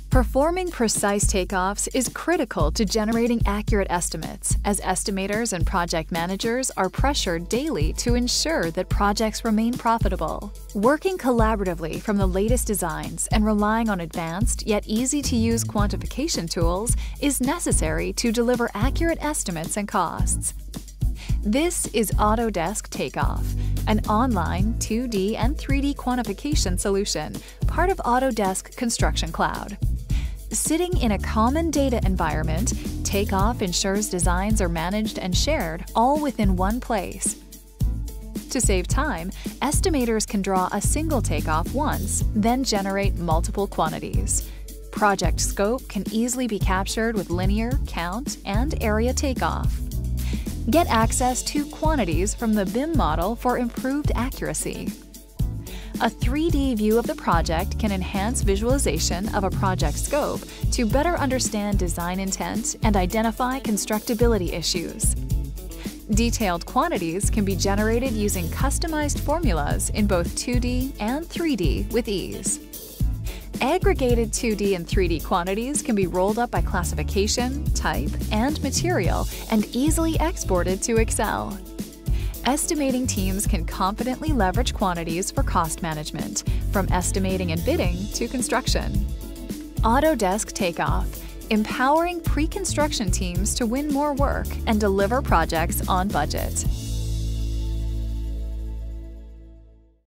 Performing precise takeoffs is critical to generating accurate estimates, as estimators and project managers are pressured daily to ensure that projects remain profitable. Working collaboratively from the latest designs and relying on advanced yet easy-to-use quantification tools is necessary to deliver accurate estimates and costs. This is Autodesk Takeoff, an online 2D and 3D quantification solution, part of Autodesk Construction Cloud. Sitting in a common data environment, Takeoff ensures designs are managed and shared all within one place. To save time, estimators can draw a single takeoff once, then generate multiple quantities. Project scope can easily be captured with linear, count, and area takeoff. Get access to quantities from the BIM model for improved accuracy. A 3D view of the project can enhance visualization of a project scope to better understand design intent and identify constructability issues. Detailed quantities can be generated using customized formulas in both 2D and 3D with ease. Aggregated 2D and 3D quantities can be rolled up by classification, type, and material and easily exported to Excel. Estimating teams can confidently leverage quantities for cost management, from estimating and bidding to construction. Autodesk Takeoff, empowering pre-construction teams to win more work and deliver projects on budget.